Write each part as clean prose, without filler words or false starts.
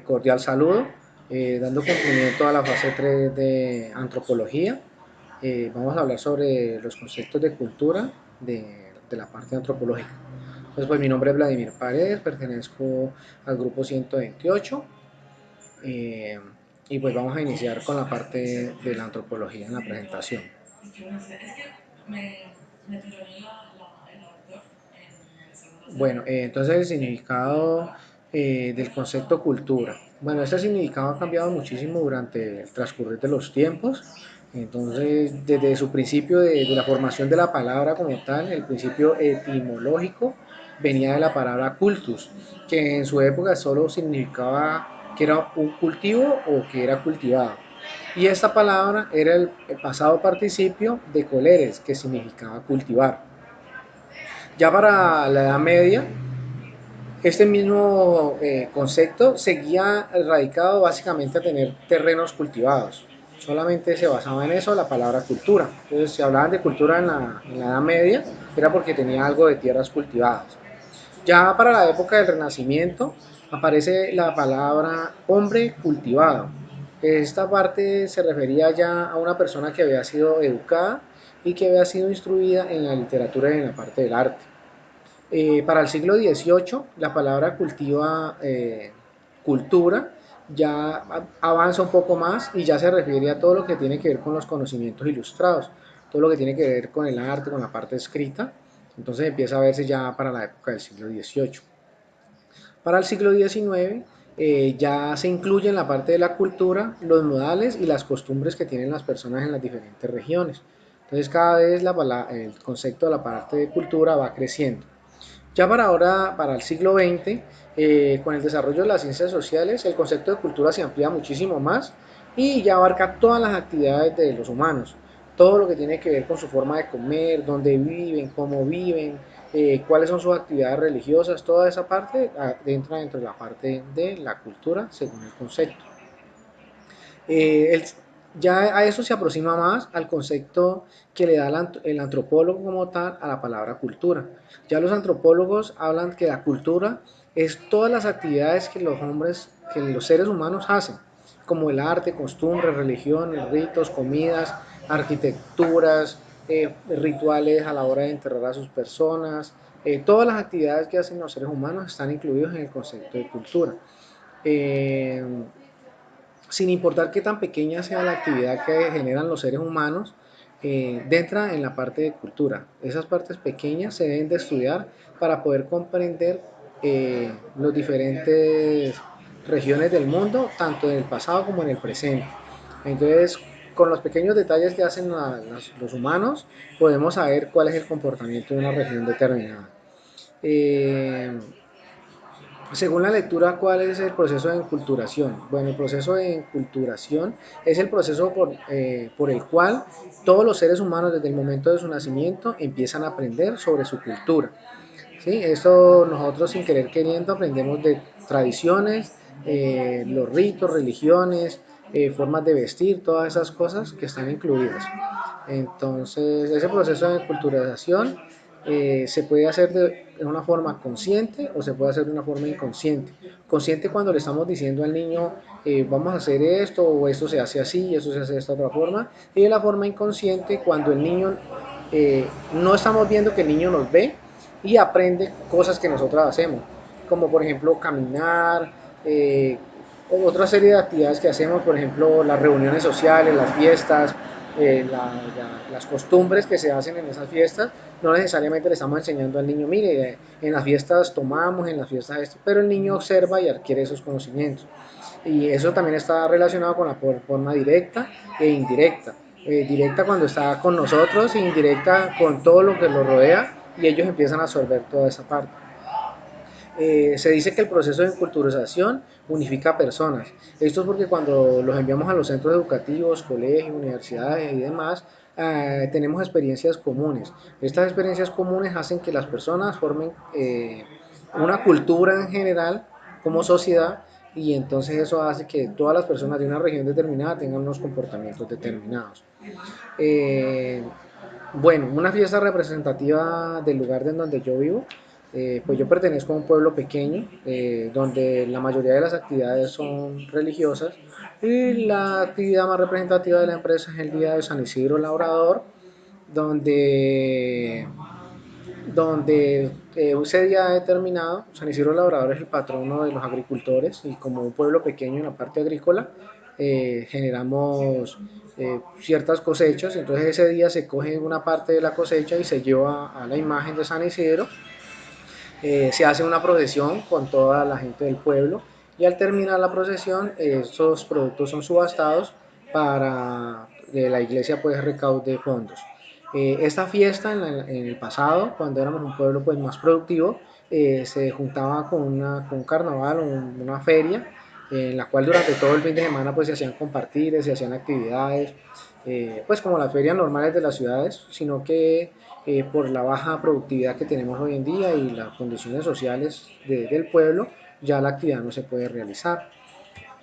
Cordial saludo, dando cumplimiento a la fase 3 de antropología. Vamos a hablar sobre los conceptos de cultura de la parte antropológica. Entonces, pues mi nombre es Vladimir Paredes, pertenezco al grupo 128 eh, y pues vamos a iniciar con la parte de la antropología en la presentación. Bueno, entonces el significado del concepto cultura. Bueno, este significado ha cambiado muchísimo durante el transcurrir de los tiempos. Entonces, desde su principio de la formación de la palabra como tal, el principio etimológico venía de la palabra cultus, que en su época solo significaba que era un cultivo o que era cultivado. Y esta palabra era el pasado participio de coleres, que significaba cultivar. Ya para la Edad Media, este mismo concepto seguía radicado básicamente a tener terrenos cultivados. Solamente se basaba en eso la palabra cultura. Entonces, si hablaban de cultura en la Edad Media, era porque tenía algo de tierras cultivadas. Ya para la época del Renacimiento aparece la palabra hombre cultivado. Esta parte se refería ya a una persona que había sido educada y que había sido instruida en la literatura y en la parte del arte. Para el siglo XVIII, la palabra cultura ya avanza un poco más y ya se refiere a todo lo que tiene que ver con los conocimientos ilustrados, todo lo que tiene que ver con el arte, con la parte escrita. Entonces empieza a verse ya para la época del siglo XVIII. Para el siglo XIX ya se incluye en la parte de la cultura los modales y las costumbres que tienen las personas en las diferentes regiones. Entonces cada vez el concepto de la parte de cultura va creciendo. Ya para ahora, para el siglo XX, con el desarrollo de las ciencias sociales, el concepto de cultura se amplía muchísimo más y ya abarca todas las actividades de los humanos, todo lo que tiene que ver con su forma de comer, dónde viven, cómo viven, cuáles son sus actividades religiosas, toda esa parte entra dentro de la parte de la cultura según el concepto. Eh, el- ya a eso se aproxima más al concepto que le da el antropólogo como tal a la palabra cultura. Ya los antropólogos hablan que la cultura es todas las actividades que los hombres, que los seres humanos hacen, como el arte, costumbres, religiones, ritos, comidas, arquitecturas, rituales a la hora de enterrar a sus personas. Todas las actividades que hacen los seres humanos están incluidos en el concepto de cultura. Eh, Sin importar qué tan pequeña sea la actividad que generan los seres humanos, entra en la parte de cultura. Esas partes pequeñas se deben de estudiar para poder comprender las diferentes regiones del mundo, tanto en el pasado como en el presente. Entonces, con los pequeños detalles que hacen los humanos, podemos saber cuál es el comportamiento de una región determinada. Eh, Según la lectura, ¿cuál es el proceso de enculturación? Bueno, el proceso de enculturación es el proceso por el cual todos los seres humanos desde el momento de su nacimiento empiezan a aprender sobre su cultura. ¿Sí? Esto nosotros sin querer queriendo aprendemos de tradiciones, los ritos, religiones, formas de vestir, todas esas cosas que están incluidas. Entonces, ese proceso de culturalización se puede hacer de una forma consciente o se puede hacer de una forma inconsciente. Consciente cuando le estamos diciendo al niño, vamos a hacer esto o esto se hace así, eso se hace de esta otra forma. Y de la forma inconsciente cuando el niño, no estamos viendo que el niño nos ve y aprende cosas que nosotros hacemos, como por ejemplo caminar, otra serie de actividades que hacemos, por ejemplo las reuniones sociales, las fiestas, las costumbres que se hacen en esas fiestas, no necesariamente le estamos enseñando al niño, mire, en las fiestas tomamos, en las fiestas esto, pero el niño observa y adquiere esos conocimientos. Y eso también está relacionado con la forma directa e indirecta. Directa cuando está con nosotros e indirecta con todo lo que lo rodea y ellos empiezan a absorber toda esa parte. Se dice que el proceso de enculturización unifica personas. Esto es porque cuando los enviamos a los centros educativos, colegios, universidades y demás, tenemos experiencias comunes. Estas experiencias comunes hacen que las personas formen una cultura en general como sociedad y entonces eso hace que todas las personas de una región determinada tengan unos comportamientos determinados. Eh, bueno, una fiesta representativa del lugar en donde yo vivo Pues yo pertenezco a un pueblo pequeño donde la mayoría de las actividades son religiosas y la actividad más representativa de la empresa es el día de San Isidro Labrador, donde ese día determinado, San Isidro Labrador es el patrono de los agricultores y como un pueblo pequeño en la parte agrícola, generamos ciertas cosechas, entonces ese día se coge una parte de la cosecha y se lleva a la imagen de San Isidro, se hace una procesión con toda la gente del pueblo y al terminar la procesión estos productos son subastados para que la iglesia pues recaude fondos. Esta fiesta en el pasado, cuando éramos un pueblo pues más productivo, se juntaba con un carnaval o una feria en la cual durante todo el fin de semana pues se hacían compartires, se hacían actividades, pues como las ferias normales de las ciudades, sino que por la baja productividad que tenemos hoy en día y las condiciones sociales del pueblo, ya la actividad no se puede realizar.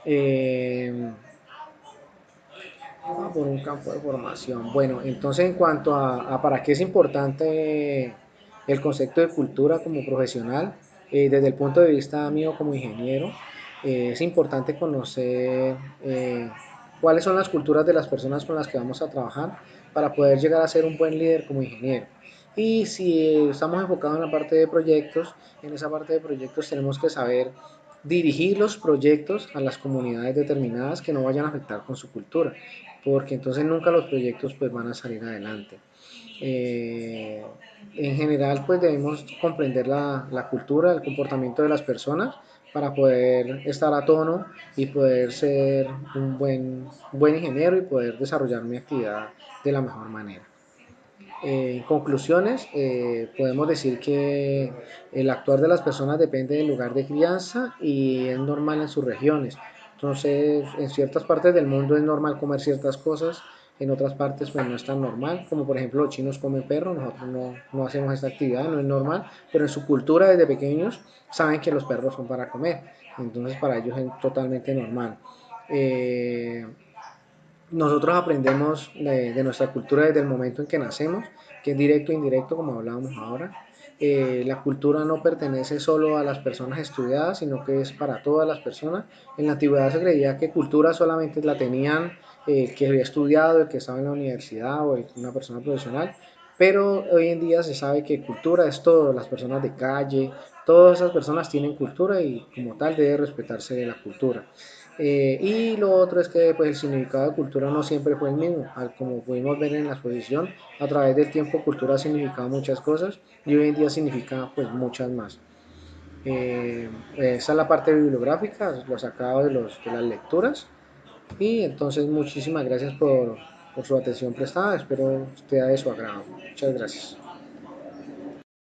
Eh, por un campo de formación. Bueno, entonces en cuanto a para qué es importante el concepto de cultura como profesional, desde el punto de vista mío como ingeniero, es importante conocer cuáles son las culturas de las personas con las que vamos a trabajar para poder llegar a ser un buen líder como ingeniero. Y si estamos enfocados en la parte de proyectos, en esa parte de proyectos tenemos que saber dirigir los proyectos a las comunidades determinadas que no vayan a afectar con su cultura, porque entonces nunca los proyectos pues van a salir adelante. Eh, en general pues debemos comprender la cultura, el comportamiento de las personas para poder estar a tono y poder ser un buen ingeniero y poder desarrollar mi actividad de la mejor manera. En conclusiones, podemos decir que el actuar de las personas depende del lugar de crianza y es normal en sus regiones. Entonces, en ciertas partes del mundo es normal comer ciertas cosas, en otras partes pues no es tan normal, como por ejemplo los chinos comen perro, nosotros no hacemos esta actividad, no es normal, pero en su cultura desde pequeños saben que los perros son para comer, entonces para ellos es totalmente normal. Eh, Nosotros aprendemos nuestra cultura desde el momento en que nacemos, que es directo e indirecto, como hablábamos ahora. La cultura no pertenece solo a las personas estudiadas, sino que es para todas las personas. En la antigüedad se creía que cultura solamente la tenían el que había estudiado, el que estaba en la universidad o una persona profesional, pero hoy en día se sabe que cultura es todo, las personas de calle, todas esas personas tienen cultura y como tal debe respetarse la cultura. Y lo otro es que pues, el significado de cultura no siempre fue el mismo, como pudimos ver en la exposición, a través del tiempo cultura ha significado muchas cosas y hoy en día significa pues muchas más. Esa es la parte bibliográfica, lo sacado de las lecturas y entonces muchísimas gracias por su atención prestada, espero sea de su agrado. Muchas gracias.